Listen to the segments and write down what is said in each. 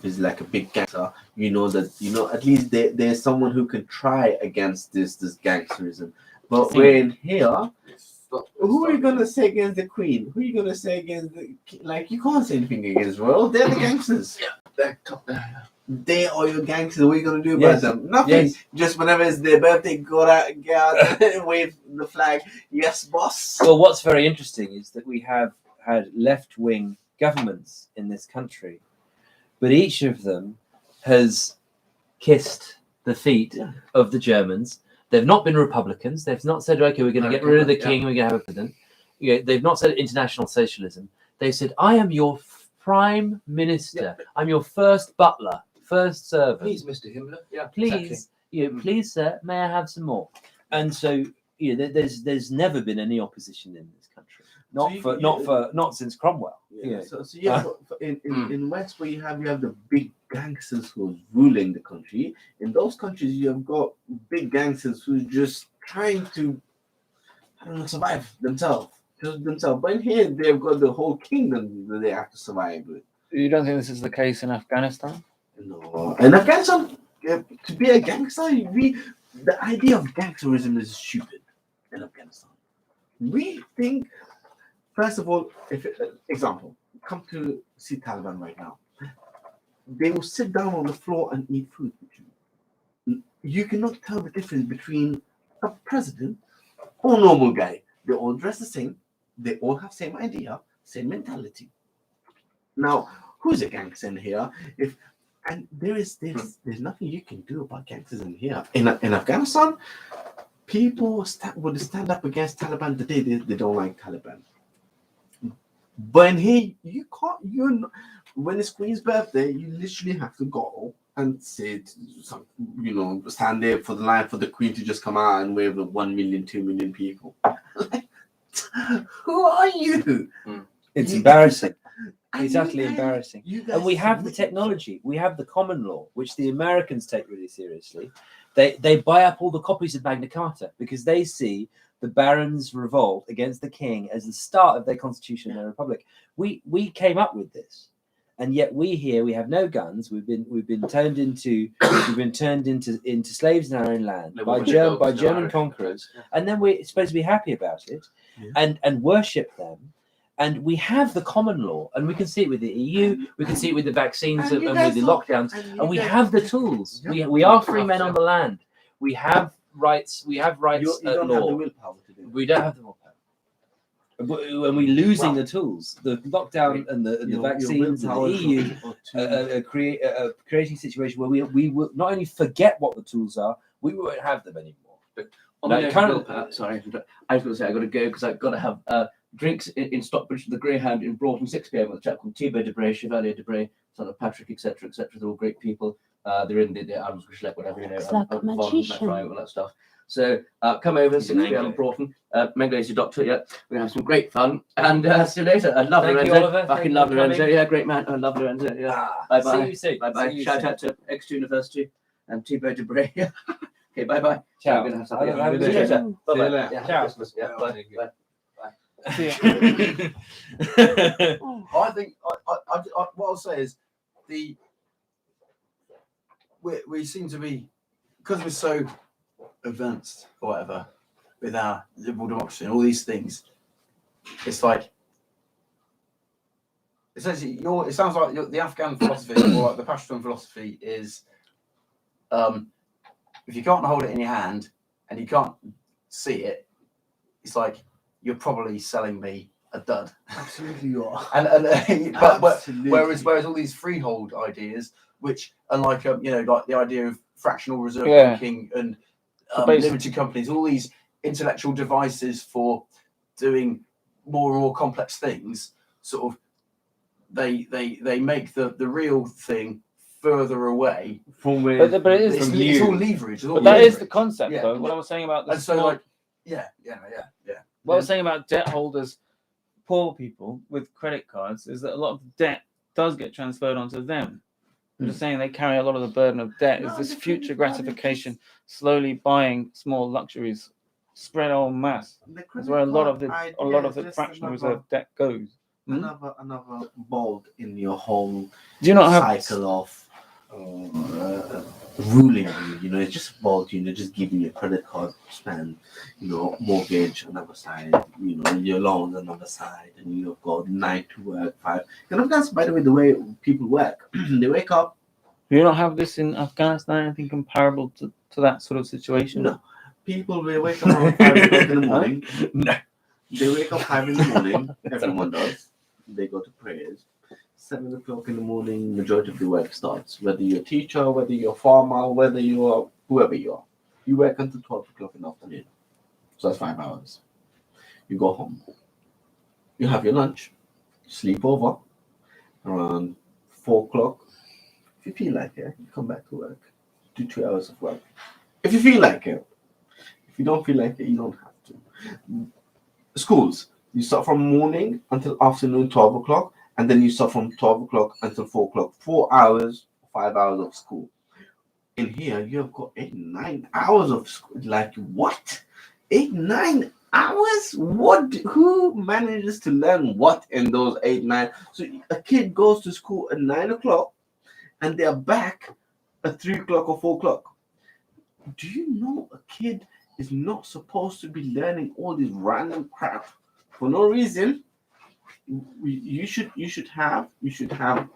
is like a big gangster, you know that at least there's someone who can try against this gangsterism. But when here, who are you gonna say against the Queen? Who are you gonna say against the like? You can't say anything against royal. They're the gangsters. They are your gangsters. What are you gonna do about them? Nothing. Just whenever it's their birthday, get out and wave the flag. Yes, boss. Well, what's very interesting is that we have had left-wing governments in this country, but each of them has kissed the feet of the Germans. They've not been Republicans. They've not said, okay, we're going to get rid of the king, we're going to have a president. They've not said international socialism. They said, I am your prime minister. I'm your first butler, first servant. Please, Mr. Himmler. Yeah, please, exactly. Please, sir, may I have some more? And so, there's never been any opposition in this country. Not since Cromwell. In West, where you have the big gangsters who are ruling the country. In those countries, you have got big gangsters who are just trying to, survive themselves. But in here, they've got the whole kingdom that they have to survive with. You don't think this is the case in Afghanistan? No. In Afghanistan, to be a gangster, the idea of gangsterism is stupid in Afghanistan. We think, first of all, example, come to see Taliban right now. They will sit down on the floor and eat food with you. You cannot tell the difference between a president or a normal guy. They all dress the same. They all have same idea, same mentality. Now, who's a gangster in here? There's nothing you can do about gangsters in here. In Afghanistan, people would stand up against Taliban the day they don't like Taliban. But in here, you can't. When it's Queen's birthday, you literally have to go and say, stand there for the line for the Queen to just come out and wave the 1 million, 2 million people. Who are you? It's embarrassing. It's utterly embarrassing. And we have the technology. We have the common law, which the Americans take really seriously. They buy up all the copies of Magna Carta because they see the barons' revolt against the king as the start of their constitution and their republic. We came up with this, and yet we have no guns. We've been turned into slaves in our own land by German conquerors, and then we're supposed to be happy about it and worship them. And we have the common law, and we can see it with the EU, we can see it with the vaccines and with the lockdowns, and we have the tools. We are free men on the land. We have rights. We have rights you at don't law. have the willpower to do it. We don't have the willpower. And we're losing the tools. The lockdown and the vaccines and the EU creating a situation where we will not only forget what the tools are, we won't have them anymore. But on the willpower, sorry, I was going to say I've got to go because I've got to have drinks in Stockbridge with the Greyhound in Broughton, 6 p.m. with a chap called Thibaut Debray, Chevalier Debray, son of Patrick, etc., etc. They're all great people. They're in the Adams Grishleck, whatever, It's like a magician. all that stuff. So come over, 6 p.m. in Broughton. Mengele's your doctor, yeah. We're going to have some great fun. And see you later. I love Thank you, Lorenzo. Oliver. Fucking love Lorenzo. Yeah, great man. I love Lorenzo. Yeah. Bye-bye. See you soon. Bye-bye. Shout out to Exeter University and Thibaut Debray. Okay, bye-bye. Ciao. We're going to have something. Have a good See you day. later. See you Bye-bye. later. Yeah, Ciao. Christmas. Yeah, bye. Bye. I think what I'll say is we seem to be, because we're so advanced or whatever with our liberal democracy and all these things. It's like essentially it sounds like the Afghan philosophy or like the Pashtun philosophy is if you can't hold it in your hand and you can't see it, it's like you're probably selling me a dud. Absolutely, you are. Whereas all these freehold ideas, which are like like the idea of fractional reserve banking and limited companies, all these intellectual devices for doing more and more complex things, sort of they make the real thing further away from where. But it is it's all leverage. But that is the concept, though. What I was saying about the What I was saying about debt holders, poor people with credit cards, is that a lot of debt does get transferred onto them. I'm just saying they carry a lot of the burden of debt. Is this future gratification, slowly buying small luxuries, spread en masse? That's where a lot of the fractional reserve debt goes. another bolt in your whole Do you not have cycle of ruling you. You know, it's just about just giving you a credit card to spend. You know, mortgage another side. You know, your loans another side, and you've got 9 to work 5. And that's by the way the way people work. They wake up. Do you not have this in Afghanistan? Anything comparable to that sort of situation? No, people will wake up around 5 o'clock in the morning. No. They wake up 5 in the morning. Everyone does. They go to prayers. 7 o'clock in the morning, majority of the work starts. Whether you're a teacher, whether you're a farmer, whether you're whoever you are. You work until 12 o'clock in the afternoon. So that's 5 hours. You go home. You have your lunch. Sleep over. Around 4 o'clock. If you feel like it, you come back to work. Do 2 hours of work. If you feel like it. If you don't feel like it, you don't have to. Schools. You start from morning until afternoon, 12 o'clock. And then you start from 12 o'clock until 4 o'clock. 4 hours, 5 hours of school. In here, you have got 8, 9 hours of school. Like, what? 8, 9 hours? What? Who manages to learn what in those 8, 9? So a kid goes to school at 9 o'clock and they're back at 3 o'clock or 4 o'clock. Do you know a kid is not supposed to be learning all this random crap for no reason? You should have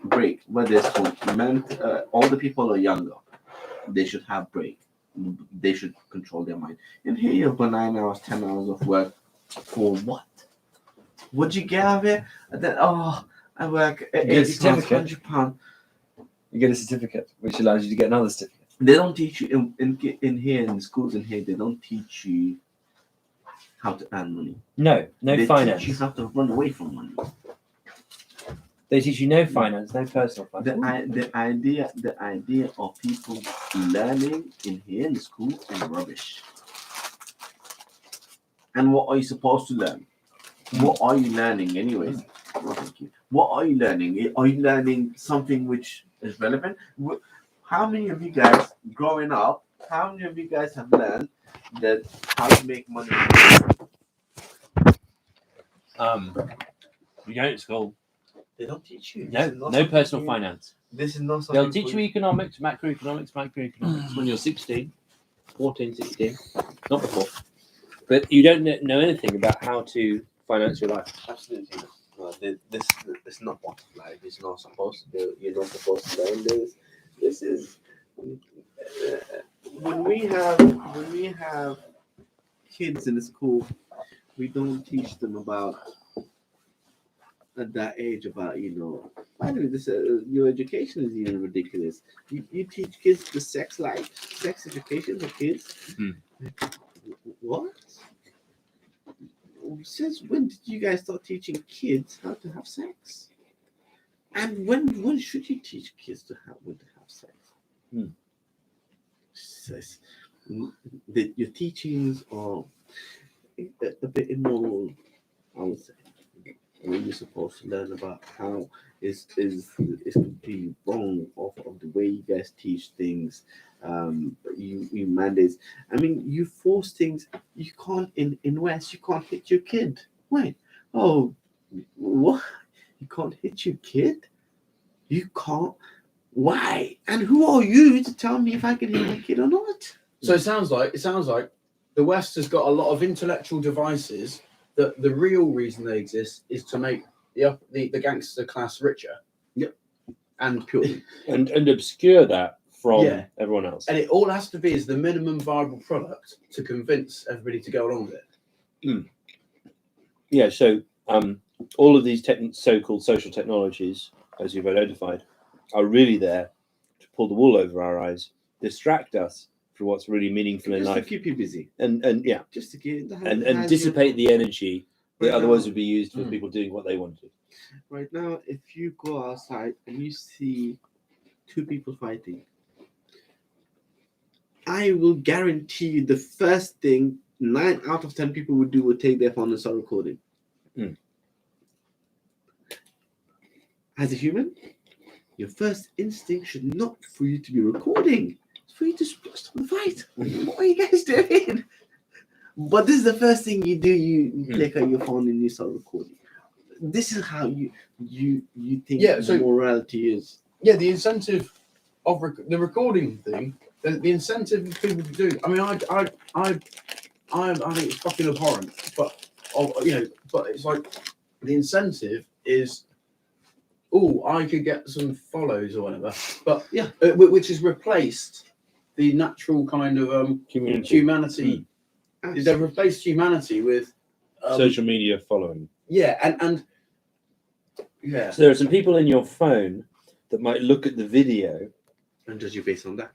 break. Whether it's for men, older people or younger, they should have break. They should control their mind. And here you've got 9 hours, 10 hours of work for what? What'd you get out of it? And then I work You get a 80 pounds, certificate. £100. You get a certificate, which allows you to get another certificate. They don't teach you in here in the schools in here. They don't teach you how to earn money. No They finance. teach you how to run away from money. They teach you no finance, no personal finance. The idea of people learning in here in school is rubbish. And what are you supposed to learn? What are you learning anyways? Oh, thank you. What are you learning? Are you learning something which is relevant? How many of you guys growing up, how many of you guys have learned that how to make money? You go to school. They don't teach you. No personal finance. This is not something They'll teach you economics, macroeconomics when you're 16, 14, 16, not before. But you don't know anything about how to finance your life. Absolutely not. No, this is not what life is not supposed to do. You're not supposed to learn this. This is when we have kids in the school, we don't teach them about at that age about by the way, this your education is even ridiculous. You teach kids the sex education for kids. What? Since when did you guys start teaching kids how to have sex? And when should you teach kids when to have sex? Says that your teachings are a bit immoral, I would say. When you're supposed to learn about how is completely wrong of the way you guys teach things. You mandates. I mean, you force things. You can't in West. You can't hit your kid. Wait. Oh, what? You can't hit your kid? You can't. Why? And who are you to tell me if I can hit my kid or not? So it sounds like the West has got a lot of intellectual devices that the real reason they exist is to make the gangster class richer. Yep. And purely and obscure that from everyone else. And it all has to be as the minimum viable product to convince everybody to go along with it. Yeah, so all of these so-called social technologies, as you've identified, are really there to pull the wool over our eyes, distract us from what's really meaningful in life, to keep you busy, and just to keep and dissipate the energy that otherwise would be used for people doing what they want to. Right now, if you go outside and you see 2 people fighting, I will guarantee you the first thing 9 out of 10 people would do would take their phone and start recording. As a human, your first instinct should not be for you to be recording. It's for you to stop the fight. What are you guys doing? But this is the first thing you do. You click on your phone and you start recording. this is how you think Yeah, so- morality is. Yeah, the incentive of the recording thing, the incentive of people to do. I mean, I think it's fucking abhorrent, but but it's like the incentive is, oh, I could get some follows or whatever. But yeah, which has replaced the natural kind of humanity. They've replaced humanity with social media following. Yeah, and yeah, So there are some people in your phone that might look at the video And judge you based on that.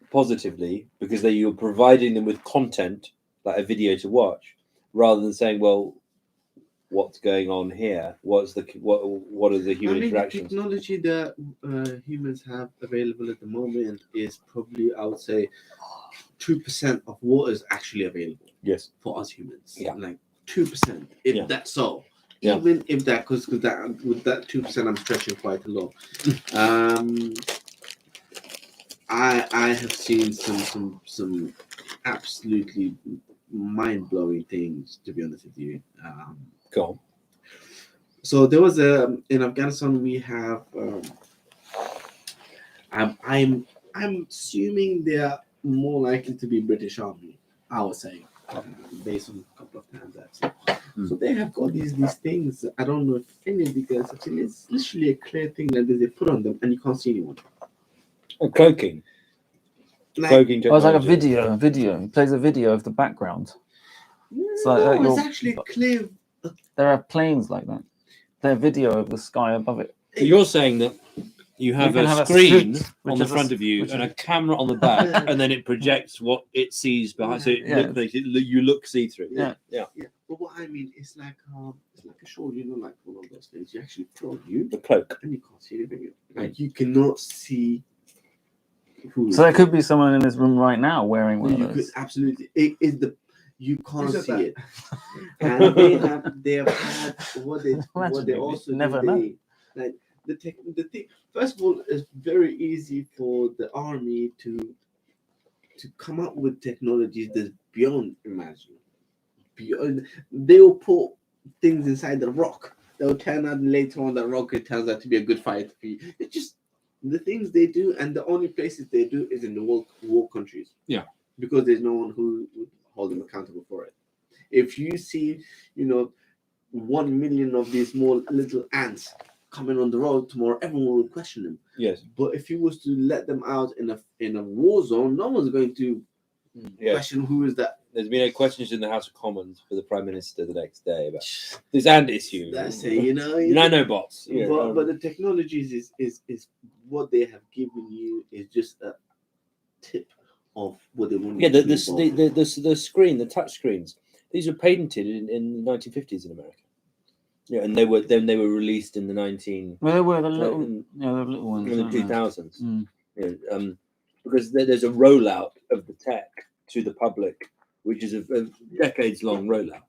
positively because you're providing them with content, like a video to watch, rather than saying, well, what's going on here? What are the human The interactions? technology that humans have available at the moment is probably, I would say, 2% of what is actually available. Yes. For us humans. Yeah. Like 2%, if Yeah. that's so. Yeah. Even if that, because that with that 2%, I'm stretching quite a lot. I have seen some absolutely mind blowing things, to be honest with you. Go on. So there was in Afghanistan we have I'm assuming they are more likely to be British Army, I would say, based on a couple of times I've seen. So they have got these things. I don't know if any of you guys have seen. It's literally a clear thing that they put on them and you can't see anyone. Cloaking. Like, Cloaking Oh, it's like a technology. video. It plays a video of the background. It's like no, it's you're- actually clear. There are planes like that. They're video of the sky above it. So you're saying that you have can a have a screen suit, on which the is a front s- of you which and is- a camera on the back, and then it projects what it sees behind. So Yeah. you look see through. Yeah. Yeah. Yeah, but what I mean, it's like a show, like one of those things. You actually put on you The cloak. and you can't see anything. Like you cannot see who. So there could be someone in this room right now wearing one You of could those. absolutely. It is you can't Who said see that? it, and they have had what they Imagine, they you also never do, know. like the thing. First of all, it's very easy for the army to come up with technologies that's beyond imagining. Beyond, they will put things inside the rock. They'll turn out later on that rock. It turns out to be a good fight for you. It's just the things they do, and the only places they do is in the war countries. Yeah. Because there's no one who would hold them accountable for it. If you see, 1 million of these small little ants coming on the road tomorrow, everyone will question them. Yes. But if you was to let them out in a war zone, no one's going to Yes. question who is that. There's been questions in the House of Commons for the Prime Minister the next day about this ant issue. That's it, Nanobots. Yeah. But the technologies is what they have given you is just a tip of what they want. Yeah, you to be involved in. the screen, the touch screens. These were patented in the 1950s in America. Yeah, and they were released in the Well, they were the in little, the little ones. the weren't they? 2000s. Mm. Because there's a rollout of the tech to the public, which is a decades-long rollout.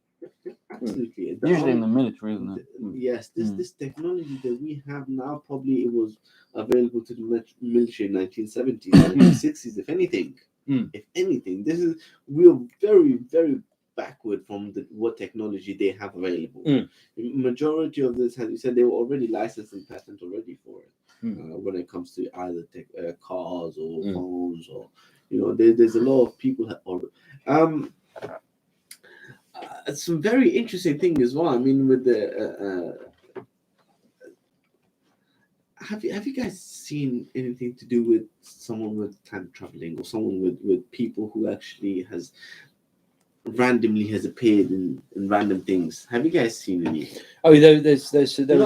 Absolutely. Usually in the military, isn't it? Yes, this technology that we have now, probably it was available to the military in 1970s, 1960s, if anything. If anything, we're very, very backward from what technology they have available. Majority of this, as you said, they were already licensed and patent already for it. When it comes to either cars or phones, or there's a lot of people some very interesting thing as well. I mean, with the have you guys seen anything to do with someone with time traveling, or someone with people who actually randomly has appeared in random things? Have you guys seen any? Oh, there's Not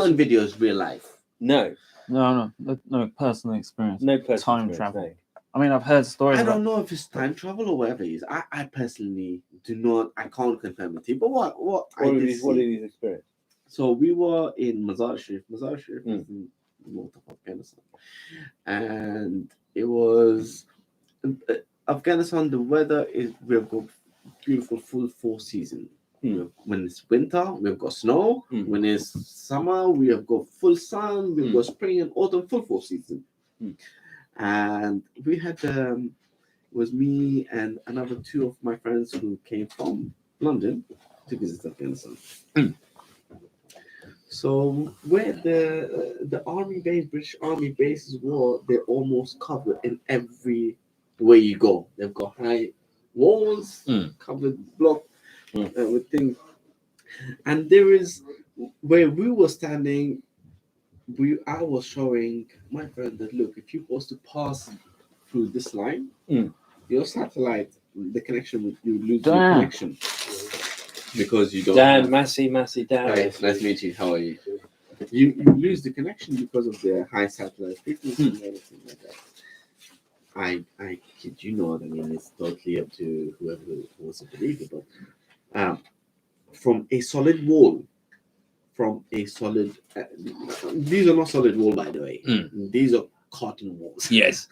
in videos, real life. no No personal experience. personal Time experience, travel. no. I mean, I've heard stories I about. don't know if it's time travel or whatever it is. I personally do not. I can't confirm it to you. But what I did What are see. these experiences? So we were in Mazar Sharif. Mazar Sharif is in the north of Afghanistan, and it was Afghanistan. The weather is we've got beautiful full 4 season. When it's winter, we've got snow. When it's summer, we have got full sun. We've got spring and autumn, full 4 season. And we had it was me and another 2 of my friends who came from London to visit Afghanistan. So where the army base, British army bases were, they're almost covered in every way you go. They've got high walls, covered block with things, and there is where we were standing. I was showing my friend that look, if you was to pass through this line, your satellite, the connection you lose your Damn. connection because you don't. Damn, Massey, damn. Hi, nice to meet you. How are you? You lose the connection because of the high satellite frequency and everything like that. I kid you not. I mean, it's totally up to whoever wants to believe it, but from a solid wall, these are not solid wall, by the way. These are cotton walls. Yes.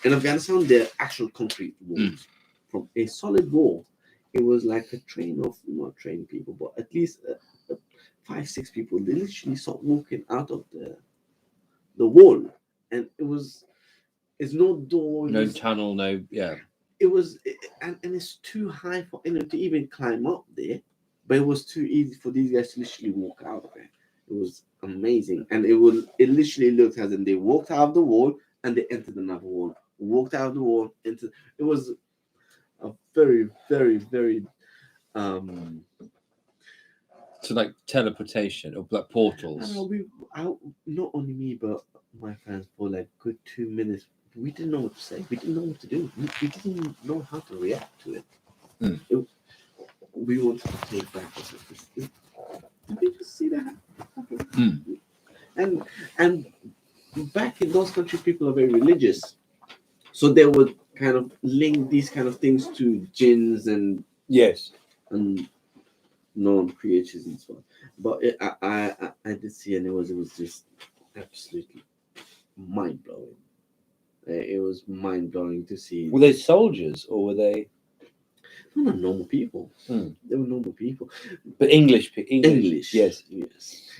In Afghanistan, they're actual concrete walls. From a solid wall, it was like a train of not trained people, but at least 5-6 people. They literally start walking out of the wall, and it's no door, No tunnel, no. Yeah. And it's too high for anyone to even climb up there, but it was too easy for these guys to literally walk out of it. It was amazing, and it literally looked as if they walked out of the wall and they entered another wall, walked out of the wall into. It was a very, very, very So like teleportation or like portals. Not only me, but my friends for like good 2 minutes. We didn't know what to say. We didn't know what to do. We didn't know how to react to it. We wanted to take back. Did we just see that happen? And back in those countries, people are very religious, so they would kind of link these kind of things to jinns and known creatures and so on. But I did see, and it was just absolutely mind blowing. It was mind blowing to see. Were they soldiers or were they? They were normal people. They were normal people. But English. Yes.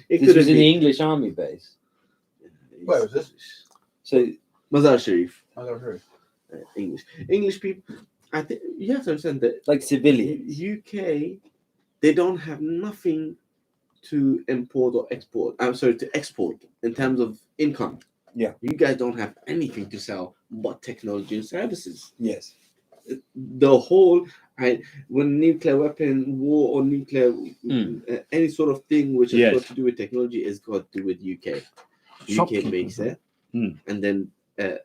This was in the English army base. Where was this? So Mazar Sharif. English people. I think you have to understand that, like civilians. UK, they don't have nothing to import or export. I'm sorry, to export in terms of income. Yeah. You guys don't have anything to sell but technology and services. Yes. The whole when nuclear weapon war or nuclear any sort of thing which has got to do with technology has got to do with UK. UK makes it and then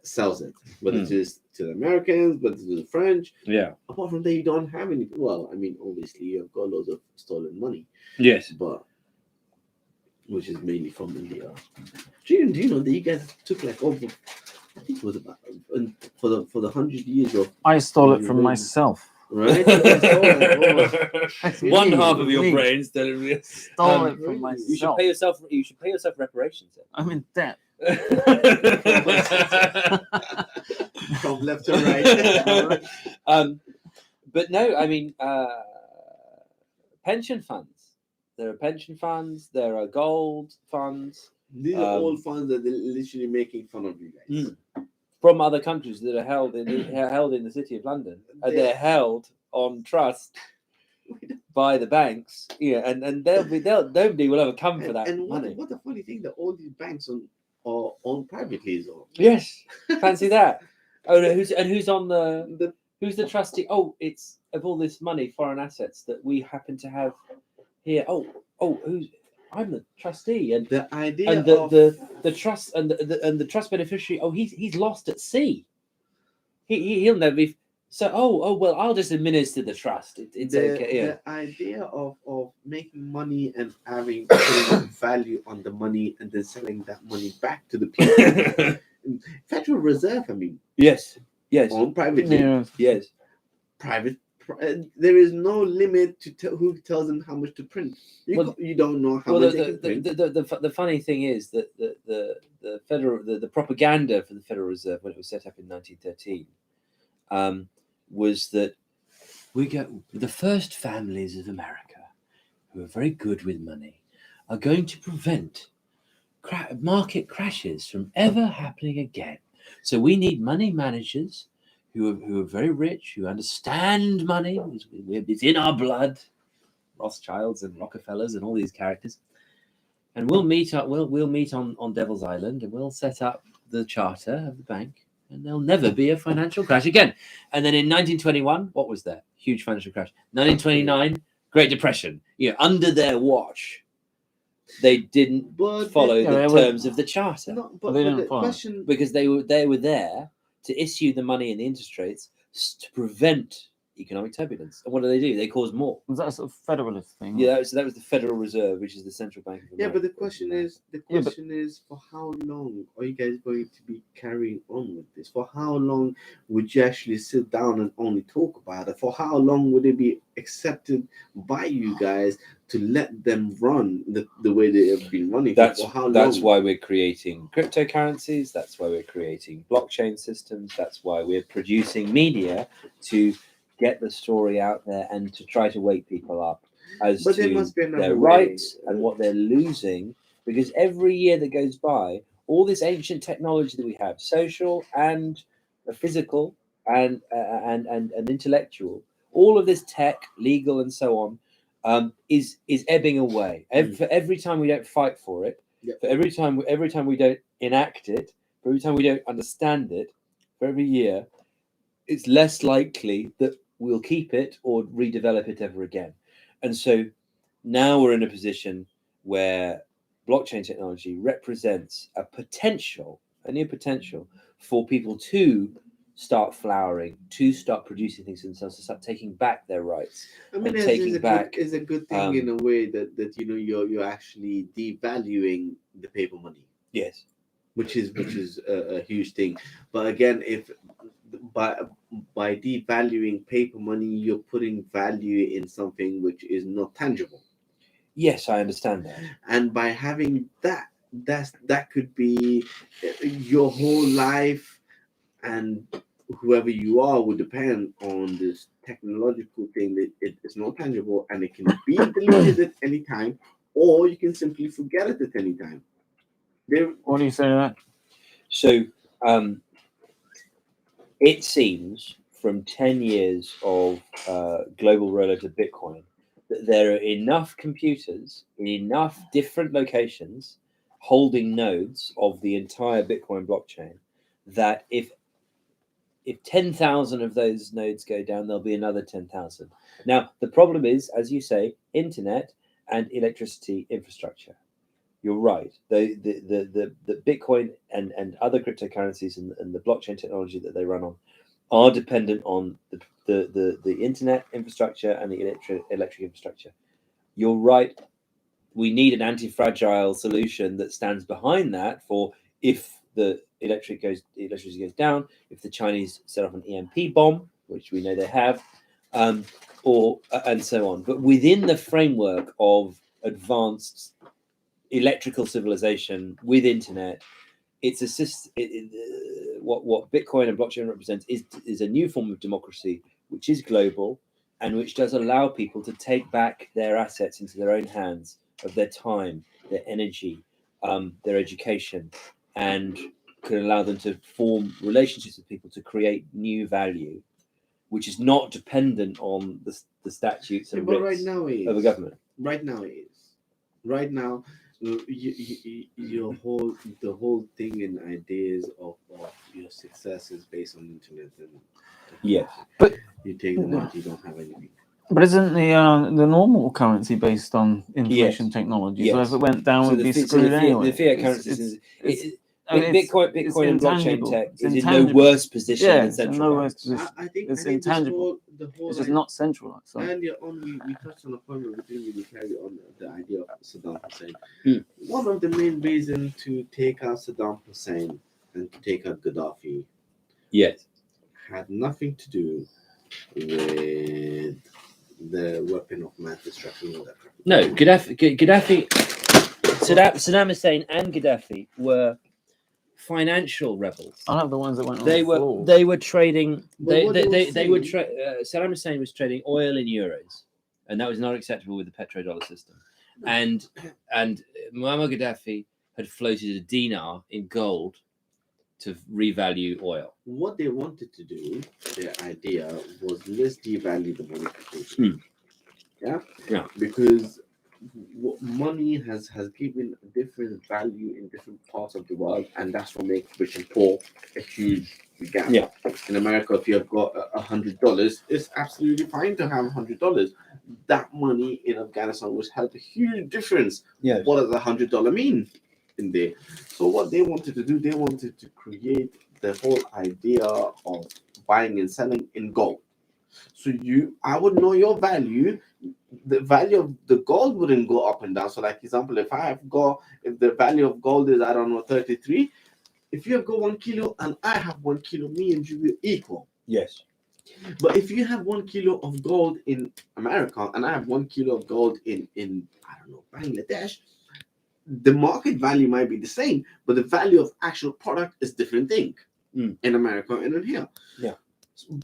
sells it, whether it is to the Americans, whether to the French. Yeah. Apart from that, you don't have any. Well, I mean, obviously you've got loads of stolen money. Yes. But which is mainly from India. Do you know that you guys took like over? I think it was about for the 100 years of. I stole it from myself. Right. One half of your brain still stole it from myself. You should pay yourself reparations. I'm in debt. From left to right. But no, I mean pension funds. There are pension funds. There are gold funds. These are all funds that they're literally making fun of you guys. From other countries that are held in the city of London, and they're held on trust by the banks. Yeah, and nobody will ever come for that money. What a funny thing that all these banks are owned privately as well. Yes, fancy that. Oh, who's on who's the trustee? Oh, it's of all this money, foreign assets that we happen to have here. I'm the trustee, and the idea and the trust and the trust beneficiary. Oh, he's lost at sea. He'll never be. So well, I'll just administer the trust. It's okay. Yeah. The idea of making money and putting value on the money and then selling that money back to the people. Federal Reserve. I mean. Yes. Owned privately. Yes. Private. There is no limit to who tells them how much to print. You don't know how much they can print. The funny thing is that the propaganda for the Federal Reserve when it was set up in 1913 was that we get the first families of America who are very good with money are going to prevent market crashes from ever happening again. So we need money managers who are very rich, who understand money. It's in our blood. Rothschilds and Rockefellers and all these characters. and we'll meet up. We'll meet on Devil's Island, and we'll set up the charter of the bank, and there'll never be a financial crash again. And then in 1921, what was there? Huge financial crash. 1929, Great Depression. Under their watch, they didn't follow the terms of the charter. But they the didn't follow. question, Because they were there to issue the money and the interest rates to prevent economic turbulence. And what do? They cause more. Was that a sort of federalist thing? Yeah, so that was the Federal Reserve, which is the central bank of America. yeah, but the question is, for how long are you guys going to be carrying on with this? For how long would you actually sit down and only talk about it? For how long would it be accepted by you guys to let them run the way they have been running? That's for how long? That's why we're creating cryptocurrencies. That's why we're creating blockchain systems. That's why we're producing media to get the story out there and to try to wake people up as But there to must be another their way. rights and what they're losing. Because every year that goes by, all this ancient technology that we have, social and physical and intellectual, all of this tech, legal and so on, is ebbing away. For every time we don't fight for it, Yep. for every time we don't enact it, for every time we don't understand it, for every year, it's less likely that we'll keep it or redevelop it ever again. And so now we're in a position where blockchain technology represents a new potential for people to start flowering, to start producing things themselves, to start taking back their rights. I mean, and taking back, is a good thing in a way that you're actually devaluing the paper money, yes, which is a huge thing. But again, if by devaluing paper money, you're putting value in something which is not tangible. yes, I understand that. And by having that could be your whole life, and whoever you are would depend on this technological thing that it's not tangible and it can be deleted at any time, or you can simply forget it at any time. What do you say to that? So it seems from 10 years of global rollout of Bitcoin that there are enough computers in enough different locations holding nodes of the entire Bitcoin blockchain that if 10,000 of those nodes go down, there'll be another 10,000. Now, the problem is, as you say, internet and electricity infrastructure. You're right. The Bitcoin and other cryptocurrencies and the blockchain technology that they run on are dependent on the internet infrastructure and the electric infrastructure. You're right. We need an anti-fragile solution that stands behind that for if the electricity goes down, if the Chinese set off an EMP bomb, which we know they have, and so on. But within the framework of advanced electrical civilization with internet, it's what Bitcoin and blockchain represents is a new form of democracy, which is global and which does allow people to take back their assets into their own hands, of their time, their energy, their education, and can allow them to form relationships with people to create new value, which is not dependent on the statutes and writs of a government. Right now it is. Right now, the whole thing and ideas of your success is based on internet and yes, but you take them out, you don't have anything. But isn't the normal currency based on information technology? Yes. So if it went down, so we'd be screwed anyway. The fiat currency Bitcoin and blockchain intangible. tech It's is in no intangible. worse position Yeah, than it's in central no banks. worse position. I think It's the intangible. whole It's just not centralized. So. earlier on we touched on a point where we didn't really carry on the idea of Saddam Hussein. One of the main reasons to take out Saddam Hussein and to take out Gaddafi Yes, had nothing to do with the weapon of mass destruction or that. no, Saddam Hussein and Gaddafi were financial rebels. I love the ones that went on They the were floor. they were trading. But what they were Saddam Hussein was trading oil in euros, and that was not acceptable with the petrodollar system. And Muammar Gaddafi had floated a dinar in gold to revalue oil. What they wanted to do, their idea was let's devalue the money completely. Yeah. Because what money has given a different value in different parts of the world, and that's what makes rich and poor a huge gap. Yeah. In America, if you have got $100, it's absolutely fine to have $100. That money in Afghanistan was had a huge difference. Yes. What does $100 mean in there? So what they wanted to do, they wanted to create the whole idea of buying and selling in gold. So I would know your value. The value of the gold wouldn't go up and down. So, like example, if the value of gold is, I don't know, 33, if you have got 1 kilo and I have 1 kilo, me and you will equal. Yes. But if you have 1 kilo of gold in America and I have 1 kilo of gold in I don't know, Bangladesh, the market value might be the same, but the value of actual product is different thing in America and in here. Yeah. So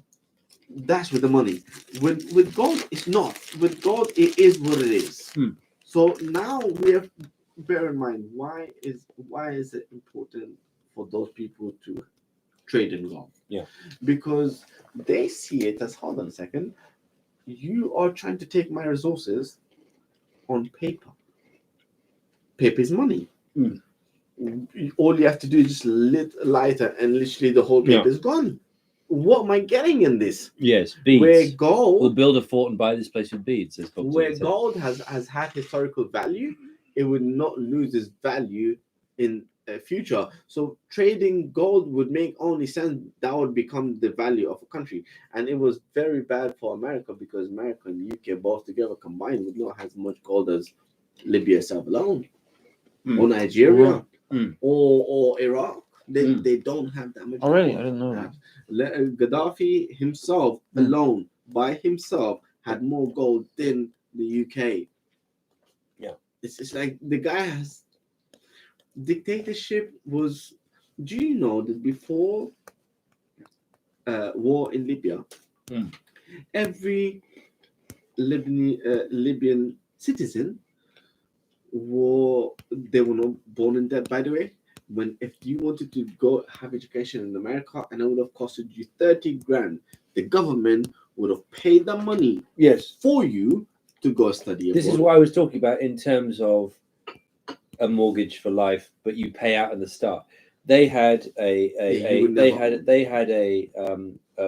that's with the money. With gold, it's not. With gold, it is what it is. So now we have bear in mind why is it important for those people to trade in gold? Yeah. Because they see it as, hold on a second, you are trying to take my resources on paper. Paper is money. All you have to do is just lighter and literally the whole paper is gone. What am I getting in this? Yes, beads. Where gold, we'll build a fort and buy this place with beads. where gold has had historical value, it would not lose its value in future. So trading gold would make only sense. That would become the value of a country, and it was very bad for America because America and UK both together combined would not have as much gold as Libya itself alone, or Nigeria, or Iraq. They don't have that much. Oh, really? I didn't know that. Gaddafi himself alone, by himself, had more gold than the UK. Yeah. It's like the guy has dictatorship was. Do you know that before war in Libya, every Libyan citizen they were not born in debt, by the way. If you wanted to go have education in America and it would have costed you 30 grand, the government would have paid the money for you to go study abroad. This is what I was talking about in terms of a mortgage for life, but you pay out at the start. They had a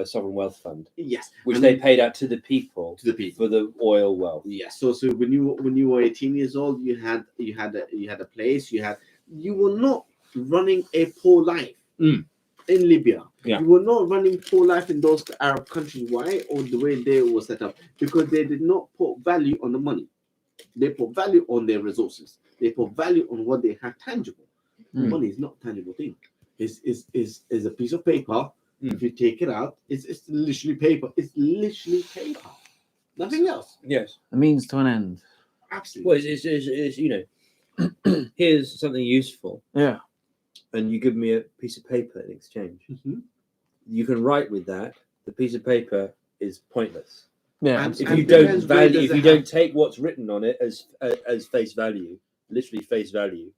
sovereign wealth fund. Yes, which they paid out to the people for the oil wealth. Yes. So when you were 18 years old, you had a place. You were not running a poor life in Libya. Yeah. You were not running poor life in those Arab countries. Why? Or the way they were set up, because they did not put value on the money. They put value on their resources. They put value on what they have tangible. Money is not a tangible thing. Is a piece of paper. If you take it out, it's literally paper. It's literally paper. Nothing else. Yes. A means to an end. Absolutely. Well, it's you know, here's something useful. Yeah. And you give me a piece of paper in exchange. You can write with that. The piece of paper is pointless. Yeah. If you don't value, if you don't take what's written on it as face value, literally face value,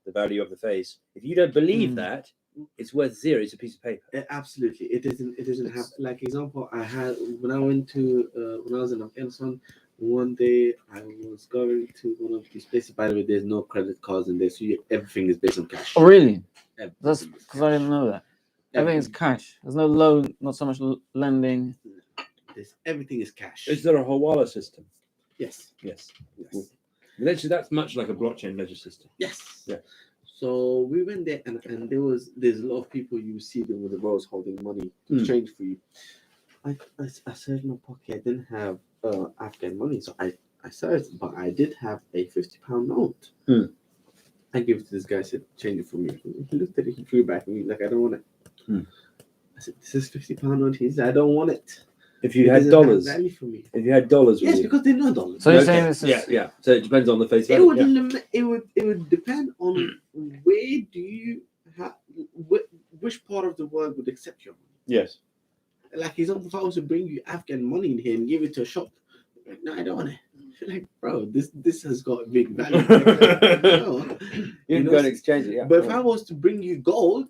the value of the face. If you don't believe that, it's worth zero. It's a piece of paper. Absolutely, it doesn't have. Like example, I had when I was in Afghanistan. One day I was going to one of these places. By the way, there's no credit cards in there, so everything is based on cash. Oh, really? Everything That's is because I didn't know that. Everything is cash. There's no loan, not so much lending. Everything is cash. Is there a Hawala system? Yes. Yes. Literally, that's much like a blockchain ledger system. Yes. Yeah. So we went there, and there's a lot of people you see them with the rows holding money to exchange for you. I searched my pocket. I didn't have Afghan money, so I searched, but I did have a £50 note. I gave it to this guy. I said, "Change it for me." He looked at it. He threw it back at me like, "I don't want it." I said, "This is £50 note." He said, "I don't want it." If you had dollars, value for me. If you had dollars, yes, because they're not dollars. So you're saying this is yeah. So it depends on the face value. It would depend on where do you have which part of the world would accept your money. Yes. Like example, if I was to bring you Afghan money in here and give it to a shop, like, no, I don't want it. You're like, bro, this has got a big value. No. You can go and exchange it. Yeah. But if I was to bring you gold,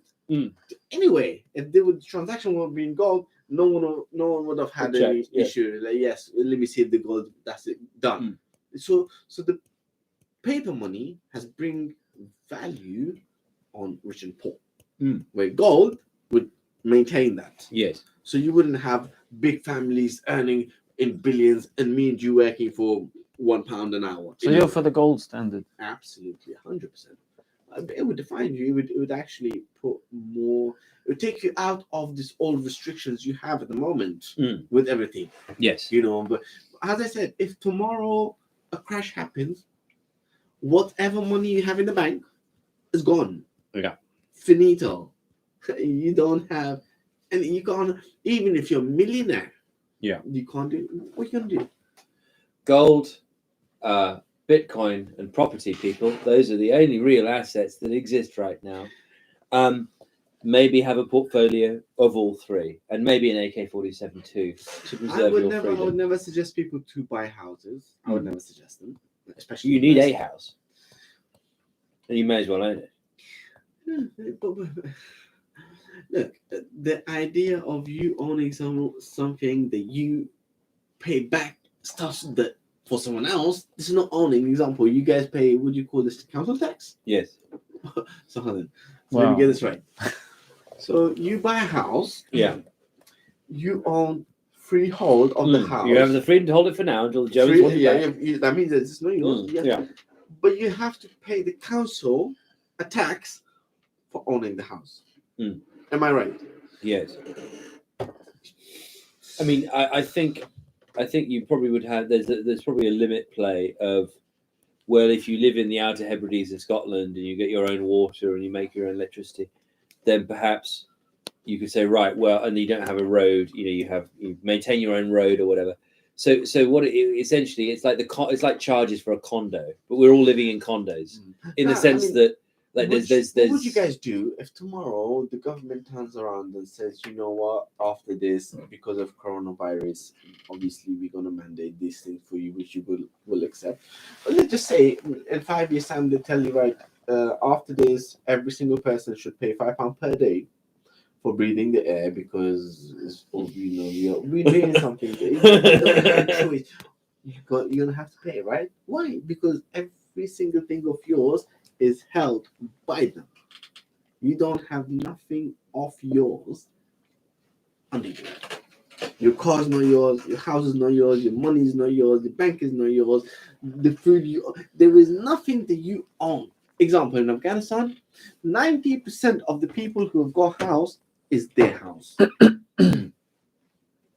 anyway, if the transaction would be in gold, no one would have had any issue. Like, yes, let me see the gold. That's it, done. So the paper money has bring value on rich and poor, where gold would maintain that. Yes. So you wouldn't have big families earning in billions and me and you working for £1 an hour. So you're for the gold standard. Absolutely, 100%. It would define you. It would actually put more. It would take you out of this old restrictions you have at the moment with everything. Yes. You know, but as I said, if tomorrow a crash happens, whatever money you have in the bank is gone. Yeah. Finito. You don't have, and you can't. Even if you're a millionaire, yeah, you can't do. What you gonna do? Gold, Bitcoin, and property, people. Those are the only real assets that exist right now. Maybe have a portfolio of all three, and maybe an AK-47 too, to preserve your freedom. I would never suggest people to buy houses. I would never suggest them, especially. You need a house, and you may as well own it. Look, the idea of you owning something that you pay back stuff that for someone else, this is not owning. Example, you guys pay, what do you call this, council tax? Yes. So let me get this right. So you buy a house. Yeah. You own freehold of the house. You have the freedom to hold it for now until the Germans want it back. That means that it's not yours. Yeah. But you have to pay the council a tax for owning the house. Am I right? Yes. I mean, I think you probably would have. There's probably a limit play of, well, if you live in the Outer Hebrides of Scotland and you get your own water and you make your own electricity, then perhaps you could say, right, well, and you don't have a road. You maintain your own road or whatever. So what essentially it's like it's like charges for a condo, but we're all living in condos in the sense that. Like what would you guys do if tomorrow the government turns around and says, you know what, after this, because of coronavirus, obviously we're going to mandate these things for you, which you will accept. But let's just say in 5 years' time, they tell you, right, after this, every single person should pay £5 per day for breathing the air because it's, we're doing something. You don't have a choice. You're going to have to pay, right? Why? Because every single thing of yours is held by them. You don't have nothing of yours under you. Your car's not yours, your house is not yours, your money is not yours, the bank is not yours, the food there is nothing that you own. Example, in Afghanistan, 90% of the people who have got a house is their house.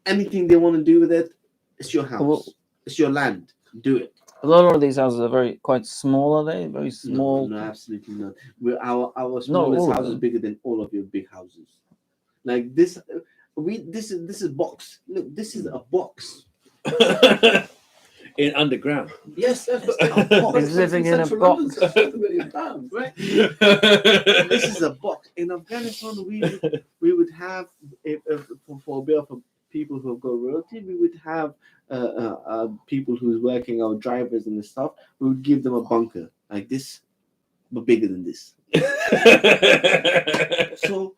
Anything they want to do with it, it's your house. It's your land. Do it. A lot of these houses are quite small, are they? Very small. No, absolutely not. Our smallest house is bigger than all of your big houses. Like this, this is box. Look, this is a box. In underground. Yes, that's a box. He's living in a box. £1,000,000, right? This is a box. In Afghanistan, we would have for a bit of people who have got royalty, we would have people who's working, our drivers and stuff. We would give them a bunker like this, but bigger than this. So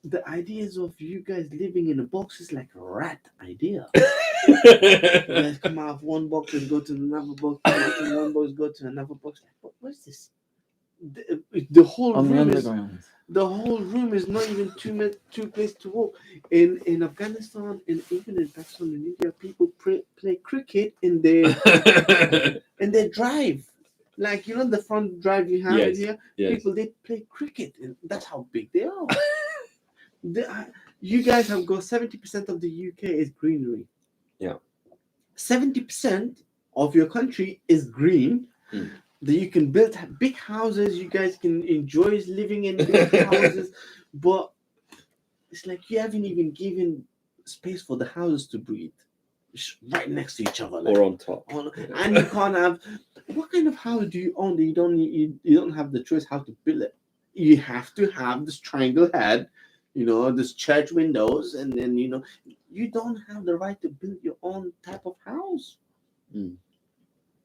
the ideas of you guys living in a box is like a rat idea. Let's come out of one box and go to another box, one box, go to another box. What is this? The whole room is not even two places to walk. In Afghanistan and even in Pakistan and India, people play cricket in their drive. Like the front drive you have here. Yes. People they play cricket, and that's how big they are. You guys have got 70% of the UK is greenery. Yeah. 70% of your country is green. That you can build big houses, you guys can enjoy living in big houses, but it's like you haven't even given space for the houses to breathe. It's right next to each other, or on top. And you can't have. What kind of house do you own that you don't have the choice how to build it? You have to have this triangle head, this church windows, and then you don't have the right to build your own type of house.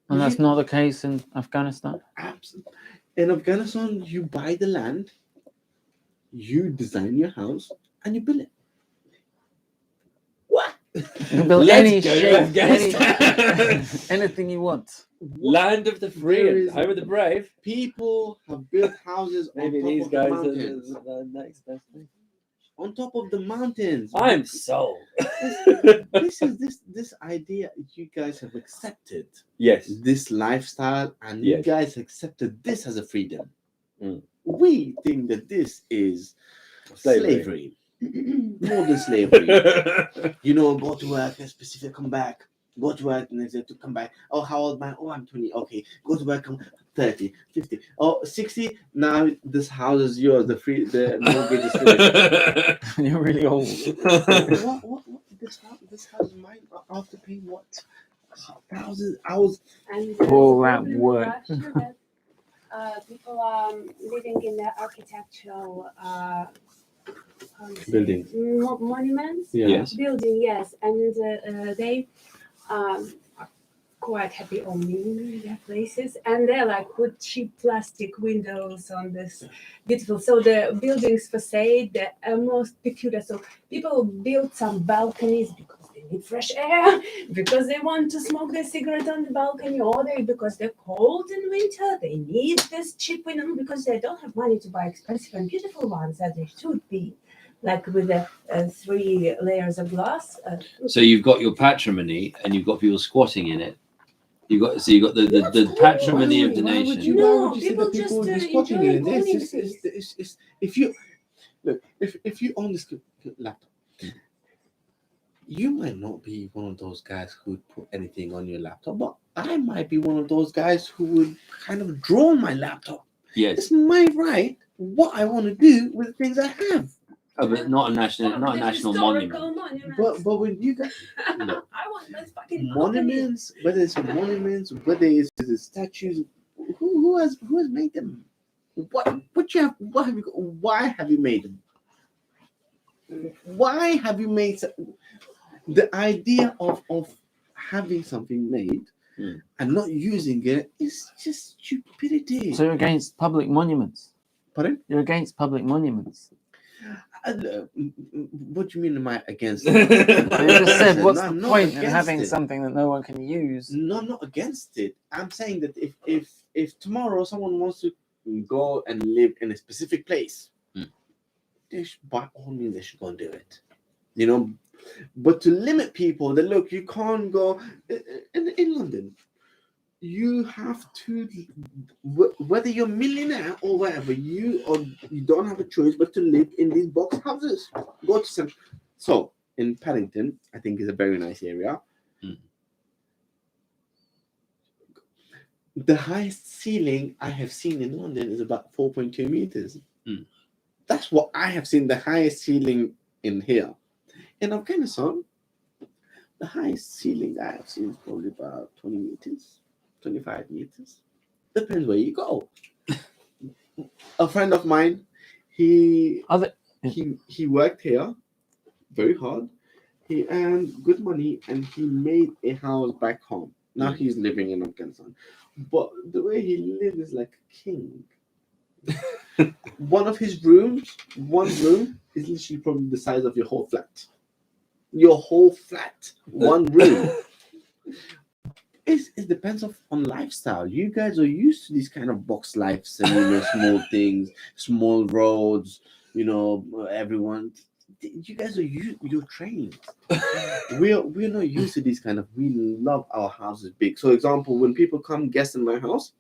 And that's not the case in Afghanistan? Absolutely. In Afghanistan, you buy the land, you design your house, and you build it. What? You can build Let's any go to shape, Afghanistan. anything you want. Land of the free There and is- home of the brave. People have built houses Maybe on top these of the guys are mountains. the next best thing. On top of the mountains. I'm sold. This idea you guys have accepted. Yes. This lifestyle, and Yes. you guys accepted this as a freedom. Mm. We think that this is Slavery. slavery. More than slavery. You know, go to work, a specific, come back. Go to work, next day to come back. Oh, how old man? Oh, I'm 20. Okay, go to work, come 30, 50. Oh, 60. Now this house is yours. The mortgage is finished. You're really old. what? This house is mine. I have to pay what? Thousands. And All the that problem in work. Russia that people are living in the architectural how do you say, Buildings. monuments. Yes. Building, yes, and they are quite happy owning their places, and they're like put cheap plastic windows on this beautiful. So the building's facade, they're most peculiar. So people build some balconies because they need fresh air, because they want to smoke their cigarette on the balcony, or because they're cold in winter. They need this cheap window because they don't have money to buy expensive and beautiful ones as they should be. Like with the 3 layers of glass. So you've got your patrimony and you've got people squatting in it. You've got the patrimony of the Why would nation. you, No, why would you say people that people would be just, squatting enjoy in this? owning It's, if you look, if you own this laptop, you might not be one of those guys who would put anything on your laptop, but I might be one of those guys who would kind of draw on my laptop. Yes. It's my right what I want to do with the things I have. Oh, but not a national monument. But when you guys look, I want this fucking monuments, whether it's monuments, whether it's the statues, who has made them? What have you? Why have you made them? Why have you made the idea of having something made and not using it is just stupidity. So you're against public monuments? Pardon? You're against public monuments? What do you mean? Am I against? You just said, what's No, the I'm not point in against having it. something that no one can use? No, I'm not against it. I'm saying that if tomorrow someone wants to go and live in a specific place, they should, by all means, they should go and do it. You know, but to limit people, that look, you can't go in London. You have to, whether you're a millionaire or whatever, you don't have a choice but to live in these box houses. Go to some. So in Paddington, I think is a very nice area. The highest ceiling I have seen in London is about 4.2 meters. That's what I have seen. The highest ceiling in here. In Afghanistan, the highest ceiling I have seen is probably about 20 meters. 25 meters. Depends where you go. A friend of mine, he worked here very hard. He earned good money and he made a house back home. Now he's living in Afghanistan. But the way he lives is like a king. One of his rooms, one room is literally probably the size of your whole flat. Your whole flat, one room. It depends on lifestyle. You guys are used to these kind of box lives and small things, small roads. Everyone. You guys are you're trained. We're not used to these kind of. We love our houses big. So, example, when people come guests in my house,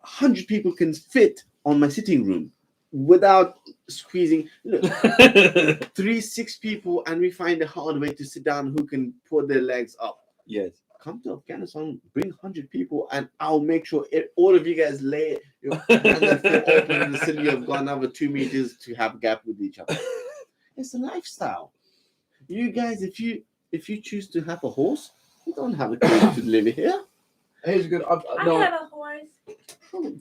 100 people can fit on my sitting room without squeezing. Look, 6 people, and we find a hard way to sit down who can put their legs up. Yes. Come to Afghanistan, bring 100 people, and I'll make sure all of you guys lay your hands and feet open until you have gone over 2 meters to have a gap with each other. It's a lifestyle. You guys, if you choose to have a horse, you don't have a choice to live here. Here's a good. I have a horse.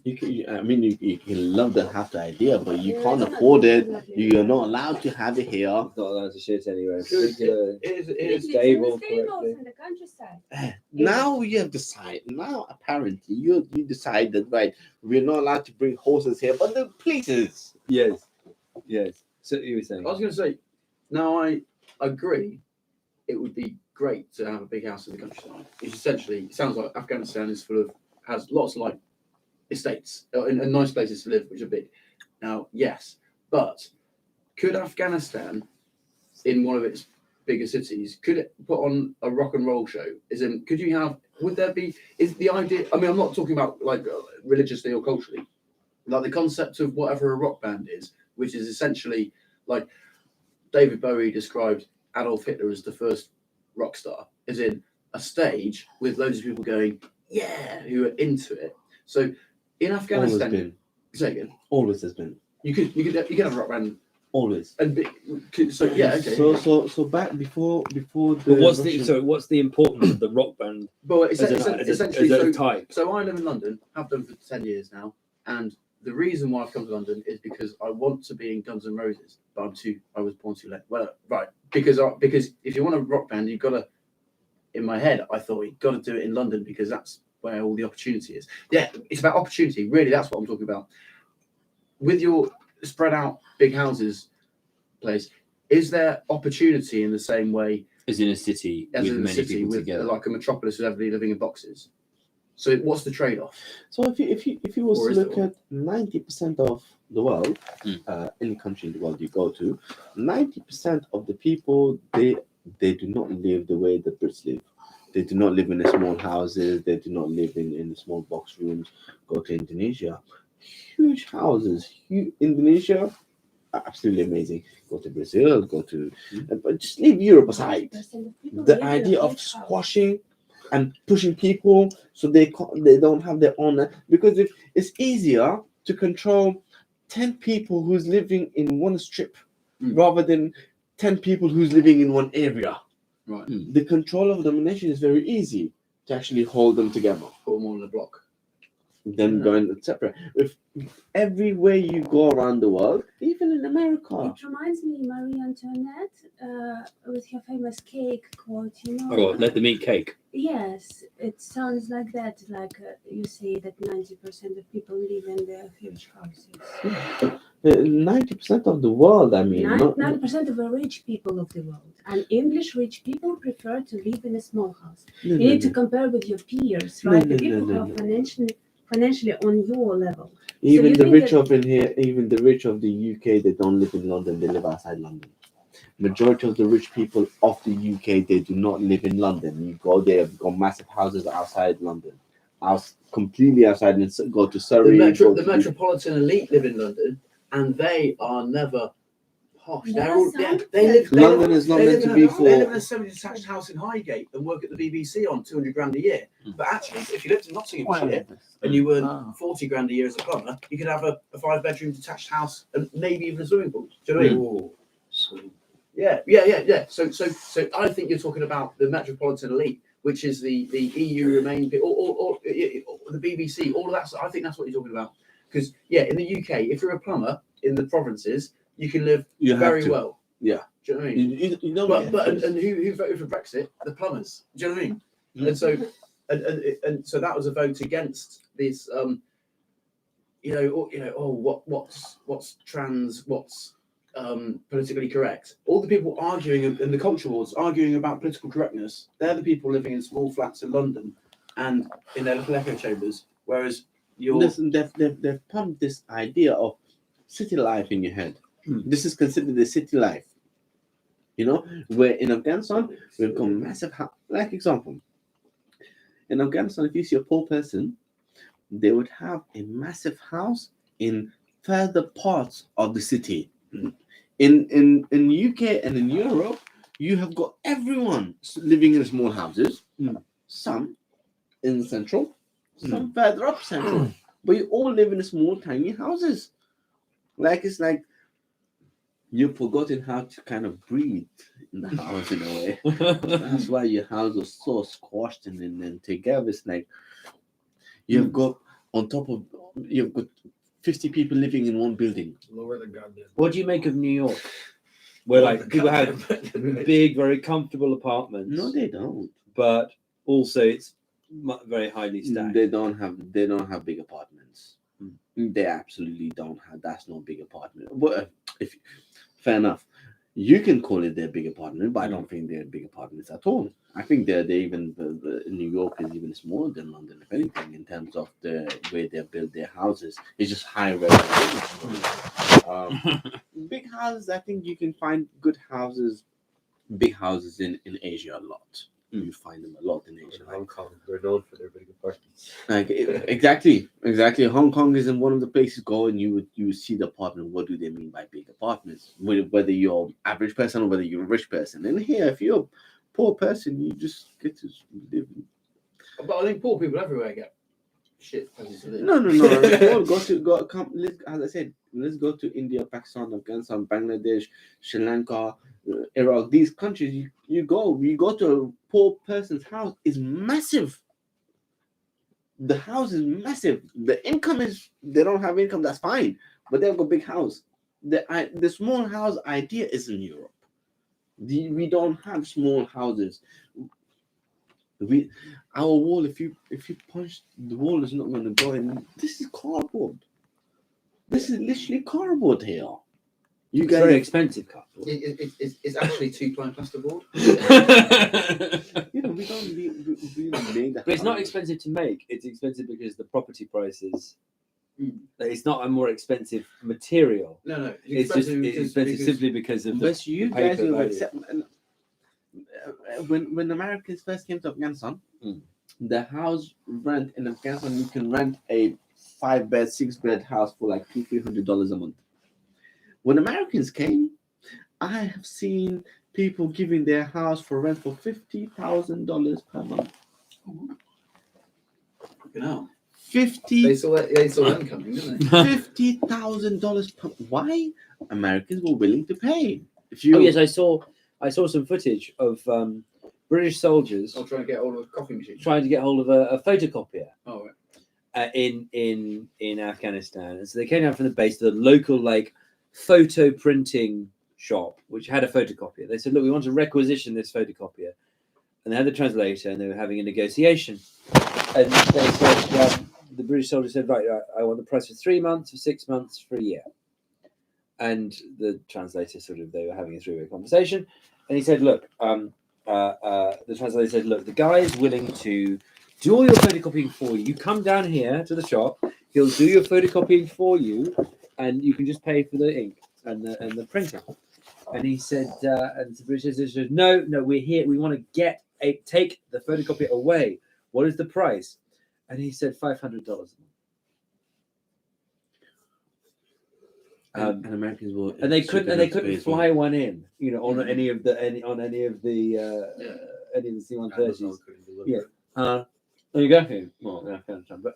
You can love the have the idea, but you can't afford it. You're not allowed to have it here. Not allowed to shit anyway. It's stable In the stables correctly. in the countryside. Now you have decided. Now apparently you decide that right. We're not allowed to bring horses here, but the places. Yes. So you were saying. I was going to say, now I agree it would be great to have a big house in the countryside. It's essentially, it sounds like Afghanistan is has lots of like estates and nice places to live, which are big. Now, yes, but could Afghanistan, in one of its bigger cities, could it put on a rock and roll show? Could you have? Would there be? Is the idea? I mean, I'm not talking about like religiously or culturally, like the concept of whatever a rock band is, which is essentially like David Bowie described Adolf Hitler as the first rock star, as in a stage with loads of people going, yeah, who are into it. So in Afghanistan, Always been. say again, Always has been. you could have a rock band. Always. And so yeah, okay. So back before the. But what's Russian- what's the importance of the rock band But as essentially, a type? so I live in London, have done for 10 years now, and the reason why I've come to London is because I want to be in Guns N' Roses, but I was born too late. Well, right, because if you want a rock band, you've got to. In my head, I thought you've got to do it in London because that's where all the opportunity is. Yeah, it's about opportunity. Really, that's what I'm talking about. With your spread out big houses place, is there opportunity in the same way As in a city as with in a many city people with together. like a metropolis with everybody living in boxes? So what's the trade-off? So if you was Or to is look there at 90% of the world, any country in the world you go to, 90% of the people they do not live the way the Brits live. They do not live in the small houses. They do not live in the small box rooms. Go to Indonesia, huge houses. Indonesia, absolutely amazing. Go to Brazil. Go to, but just leave Europe aside. 90% of people The live in a idea of big house. squashing and pushing people so they don't have their own, because if it's easier to control 10 people who's living in one strip rather than 10 people who's living in one area. Right. The control of domination is very easy to actually hold them together. Put them all in a block. Them going separate. If everywhere you go around the world, even in America. It reminds me Marie Antoinette with her famous cake quote, you know. Oh, let them eat cake. Yes, it sounds like that. Like you say that 90% of people live in their huge houses. 90% of the world, I mean. 90% of the rich people of the world. And English rich people prefer to live in a small house. You need to compare with your peers, right? The people who are financially on your level. Even So the rich of in here, even the rich of the UK, they don't live in London, they live outside London. Majority of the rich people of the UK, they do not live in London. You go there, you've got massive houses outside London. Completely outside, and go to Surrey. The metropolitan elite live in London, and they are never posh. London is not meant to be for. They live in a semi-detached house in Highgate and work at the BBC on 200 grand a year. But actually, if you lived in Nottinghamshire and you earn 40 grand a year as a plumber, you could have a 5-bedroom detached house and maybe even a swimming pool. Do you know what I mean? Yeah. So I think you're talking about the metropolitan elite, which is the EU Remain or the BBC, all of that. I think that's what you're talking about. Because in the UK, if you're a plumber in the provinces, you can live very well. Yeah. Do you know what I mean? You don't and who voted for Brexit? The plumbers. Do you know what I mean? And so and so that was a vote against this. What's trans? What's politically correct? All the people arguing in the culture wars, arguing about political correctness, they're the people living in small flats in London and in their little echo chambers. Whereas listen, they've pumped this idea of city life in your head. This is considered the city life. You know, where in Afghanistan we've got massive like example. In Afghanistan, if you see a poor person, they would have a massive house in further parts of the city. In UK and in Europe, you have got everyone living in small houses. Some in the central, some further up central, but you all live in small, tiny houses. Like it's like you've forgotten how to kind of breathe in the house in a way. That's why your house is so squashed and then together. It's like you've got on top of you've got 50 people living in one building. Lower the goddamn. What do you make of New York? Where like people have big, very comfortable apartments. No, they don't. But also it's very highly stacked. They don't have big apartments. They absolutely don't have. That's not big apartment. But fair enough. You can call it their big apartment, but I don't think they're big apartments at all. I think they're even New York is even smaller than London, if anything, in terms of the way they build their houses. It's just high revenue. Big houses, I think you can find good houses, big houses in Asia a lot. You find them a lot in Asia. Hong Kong, we're known for their big apartments. Like exactly. Hong Kong is in one of the places go and you would see the apartment. What do they mean by big apartments? Whether you're average person or whether you're a rich person. And here, if you're a poor person, you just get to live. But I think poor people everywhere get shit places to live. No. As I said, let's go to India, Pakistan, Afghanistan, Bangladesh, Sri Lanka, Iraq. These countries, you go to a poor person's house is massive. The house is massive. The income is, they don't have income, that's fine, but they've got a big house. The small house idea is in Europe. We don't have small houses. Our wall, if you punch the wall, is not going to go in. This is cardboard. This is literally cardboard here. You It's guys, very expensive cardboard. It's actually 2-ply plasterboard. we don't need that. But it's not expensive to make. It's expensive because the property prices. It's not a more expensive material. No. It's expensive simply because of the But you paper guys will value. accept. When Americans first came to Afghanistan, the house rent in Afghanistan, you can rent a 5-bed, 6-bed house for like $200-300 a month. When Americans came, I have seen people giving their house for rent for $50,000 per month. Fucking hell. 50. They saw them coming, didn't they? $50,000 per. Why? Americans were willing to pay. If you, Oh yes, I saw some footage of British soldiers I'll try and get hold of a coffee machine. trying to get hold of a photocopier Oh, right. in Afghanistan. And so they came down from the base to the local photo printing shop, which had a photocopier. They said, "Look, we want to requisition this photocopier," and they had the translator, and they were having a negotiation. And they said, the British soldier said, "Right, I want the price for 3 months, for 6 months, for a year." And the translator they were having a 3-way conversation, and he said, "Look," the translator said, "Look, the guy is willing to do all your photocopying for you. You come down here to the shop, he'll do your photocopying for you, and you can just pay for the ink and the printing." And he said, and the British said, "No, we're here. We want to take the photocopier away. What is the price?" And he said, $500 a month. and Americans will, And they couldn't fly one in, on any of the C-130s. Yeah. There you go. Well, Afghanistan, but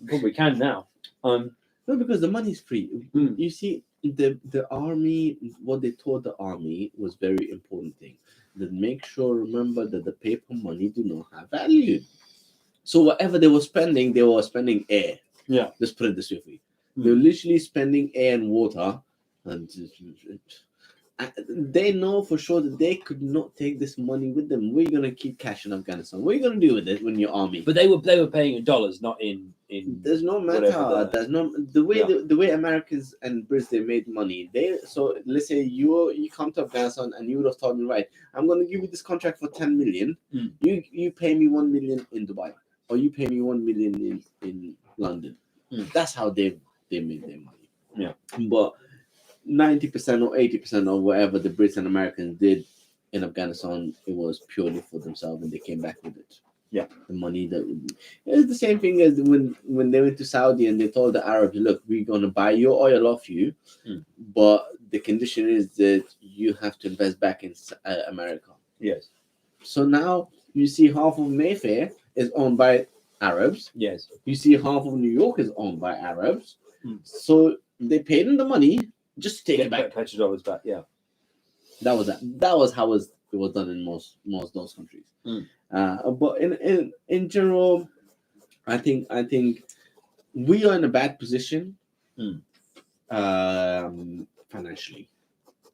probably can now. No, because the money's free. You see, the army, what they taught the army was very important thing. That remember that the paper money do not have value. So whatever they were spending air. Yeah. Let's put it this way for you. They were literally spending air and water, and they know for sure that they could not take this money with them. We're gonna keep cash in Afghanistan. What are you gonna do with it when you're army? But they were paying in dollars, not in. There's no matter. There's no the way Americans and Brits they made money. So let's say you come to Afghanistan and you would have told me, right, I'm gonna give you this contract for 10 million. You pay me 1 million in Dubai, or you pay me 1 million in London. That's how they made their money. Yeah. But 90% or 80% or whatever the Brits and Americans did in Afghanistan, it was purely for themselves, and they came back with it. Yeah, the money it's the same thing as when they went to Saudi and they told the Arabs, "Look, we're gonna buy your oil off you, but the condition is that you have to invest back in America." Yes. So now you see half of Mayfair is owned by Arabs. Yes. You see half of New York is owned by Arabs. So they paid them the money just to take it back. $100 back. Yeah. That was how it was done in most of those countries. But in general, I think we are in a bad position financially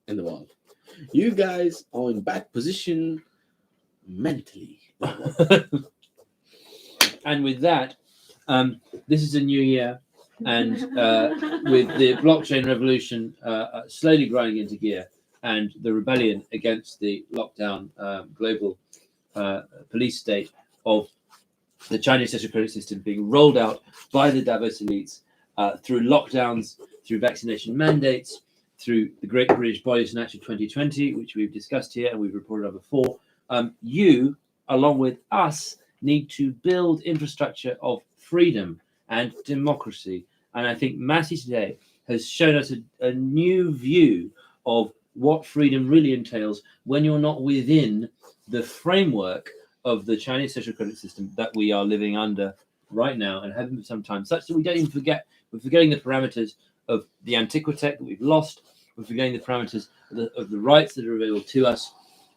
in the world. You guys are in bad position mentally. And with that, this is a new year, and with the blockchain revolution slowly grinding into gear, and the rebellion against the lockdown global police state of the Chinese social credit system being rolled out by the Davos elites through lockdowns, through vaccination mandates, through the Great British Biosan Act of 2020, which we've discussed here and we've reported on before. You, along with us, need to build infrastructure of freedom and democracy. And I think Matty today has shown us a new view of what freedom really entails when you're not within the framework of the Chinese social credit system that we are living under right now and have been for some time, such that we don't even forget. We're forgetting the parameters of the antiquitech that we've lost. We're forgetting the parameters of the rights that are available to us,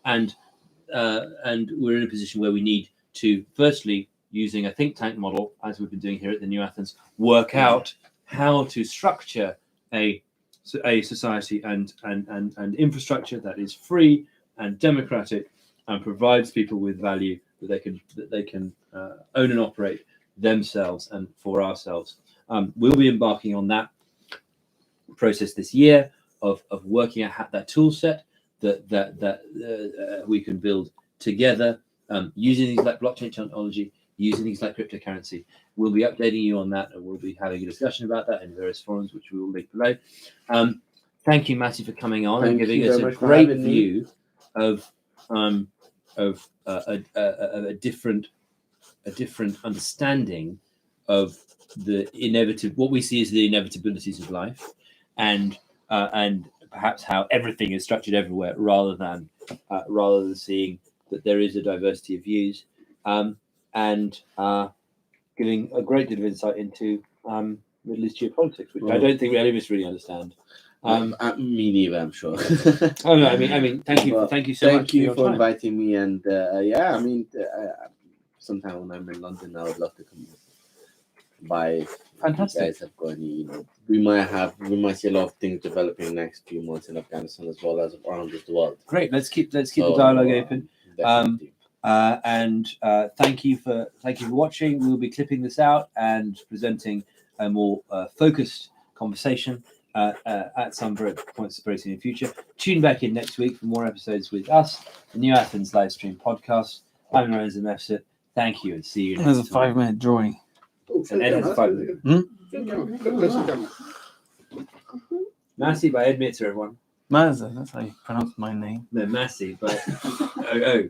and we're in a position where we need to, firstly, using a think tank model, as we've been doing here at the New Athens, work out how to structure a society and infrastructure that is free and democratic and provides people with value that they can own and operate themselves and for ourselves. We'll be embarking on that process this year of working out that tool set that we can build together using things like blockchain technology, using things like cryptocurrency. We'll be updating you on that, and we'll be having a discussion about that in various forums, which we will link below. Thank you, Matty, for coming on and giving us a great view of a different understanding of what we see as the inevitabilities of life, and perhaps how everything is structured everywhere, rather than seeing that there is a diversity of views, and giving a great deal of insight into Middle East geopolitics, which I don't think any of us really understand. Me neither, I'm sure. Oh no, I mean, thank you so much. Thank you for inviting me, and sometime when I'm in London, I would love to come by. Fantastic. You guys have got any, we might see a lot of things developing next few months in Afghanistan as well as around the world. Great. Let's keep the dialogue open. Definitely. And thank you for watching. We'll be clipping this out and presenting a more focused conversation at some points very soon in the future. Tune back in next week for more episodes with us, the New Athens live stream podcast. I'm Lorenzo Mefsit. Thank you, and see you next time. There's a 5-minute drawing. And Ed has 5 minutes. Massey by Ed Mitzer, everyone. Mazza, that's how you pronounce my name. No, Massey, but oh.